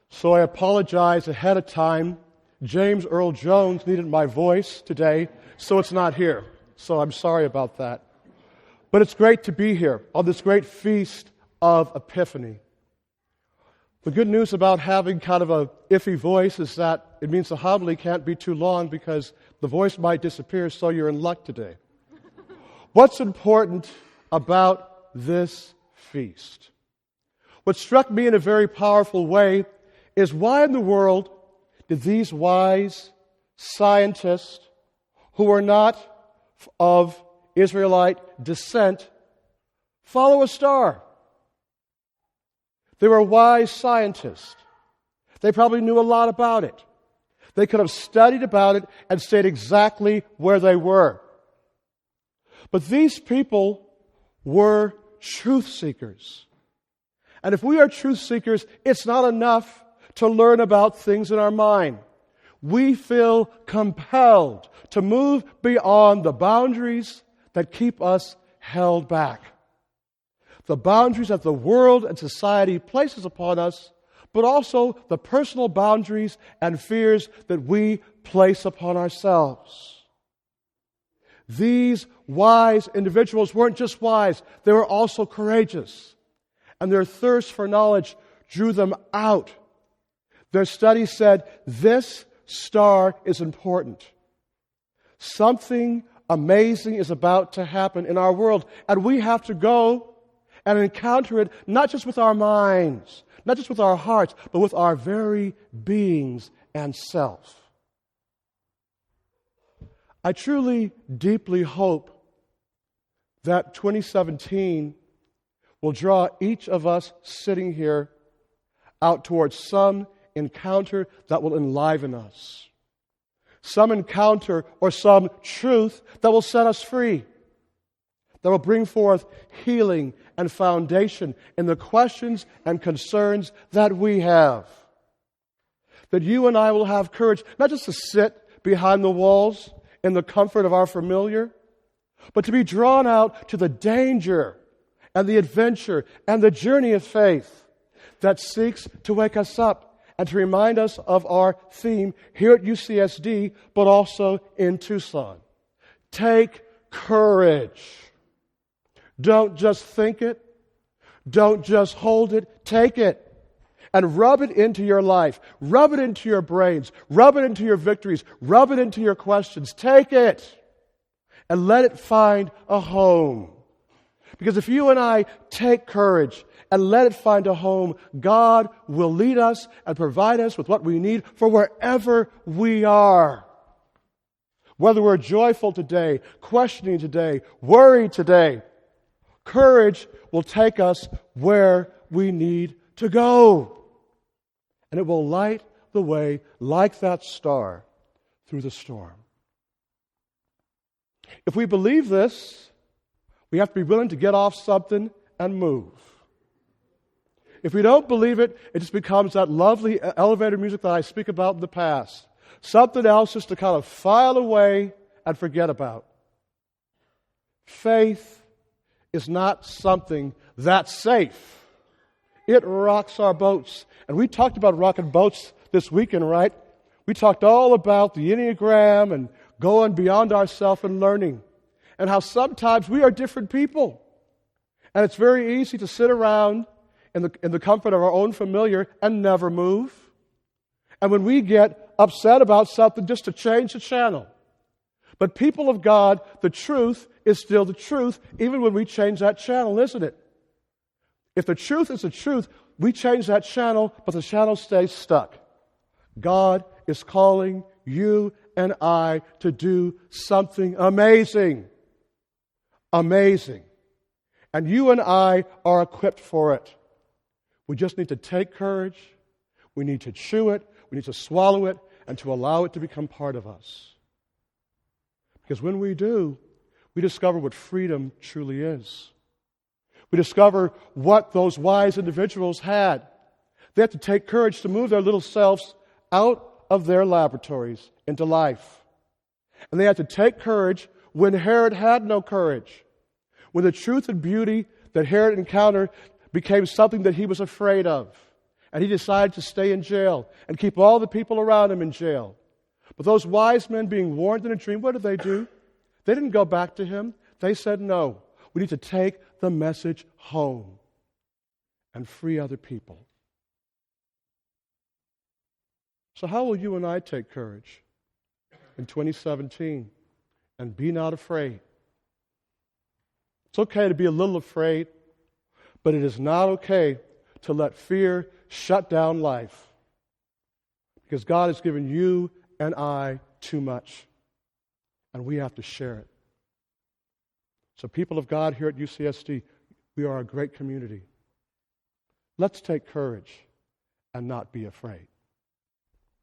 So I apologize ahead of time. James Earl Jones needed my voice today, so it's not here. So I'm sorry about that. But it's great to be here on this great feast of Epiphany. The good news about having kind of a iffy voice is that it means the homily can't be too long because the voice might disappear, so you're in luck today. What's important about this feast? What struck me in a very powerful way is why in the world did these wise scientists who are not of Israelite descent follow a star? They were wise scientists. They probably knew a lot about it. They could have studied about it and stayed exactly where they were. But these people were truth seekers. And if we are truth seekers, it's not enough to learn about things in our mind. We feel compelled to move beyond the boundaries that keep us held back. The boundaries that the world and society places upon us, but also the personal boundaries and fears that we place upon ourselves. These wise individuals weren't just wise, they were also courageous. And their thirst for knowledge drew them out. Their study said, this star is important. Something amazing is about to happen in our world, and we have to go and encounter it not just with our minds, not just with our hearts, but with our very beings and self. I truly, deeply hope that 2017 will draw each of us sitting here out towards some encounter that will enliven us. Some encounter or some truth that will set us free, that will bring forth healing and foundation in the questions and concerns that we have. That you and I will have courage not just to sit behind the walls in the comfort of our familiar, but to be drawn out to the danger and the adventure and the journey of faith that seeks to wake us up and to remind us of our theme here at UCSD, but also in Tucson. Take courage. Don't just think it. Don't just hold it. Take it and rub it into your life. Rub it into your brains. Rub it into your victories. Rub it into your questions. Take it and let it find a home. Because if you and I take courage and let it find a home, God will lead us and provide us with what we need for wherever we are. Whether we're joyful today, questioning today, worried today, courage will take us where we need to go. And it will light the way like that star through the storm. If we believe this, we have to be willing to get off something and move. If we don't believe it, it just becomes that lovely elevator music that I speak about in the past. Something else just to kind of file away and forget about. Faith is not something that's safe. It rocks our boats. And we talked about rocking boats this weekend, right? We talked all about the Enneagram and going beyond ourselves and learning. And how sometimes we are different people. And it's very easy to sit around in the comfort of our own familiar and never move. And when we get upset about something, just to change the channel. But people of God, the truth is still the truth, even when we change that channel, isn't it? If the truth is the truth, we change that channel, but the channel stays stuck. God is calling you and I to do something amazing. Amazing. And you and I are equipped for it. We just need to take courage. We need to chew it. We need to swallow it and to allow it to become part of us. Because when we do, we discover what freedom truly is. We discover what those wise individuals had. They had to take courage to move their little selves out of their laboratories into life. And they had to take courage when Herod had no courage. When the truth and beauty that Herod encountered became something that he was afraid of. And he decided to stay in jail and keep all the people around him in jail. But those wise men being warned in a dream, what did they do? They didn't go back to him. They said, no, we need to take the message home and free other people. So how will you and I take courage in 2017 and be not afraid? It's okay to be a little afraid, but it is not okay to let fear shut down life, because God has given you and I too much, and we have to share it. So people of God here at UCSD, we are a great community. Let's take courage and not be afraid.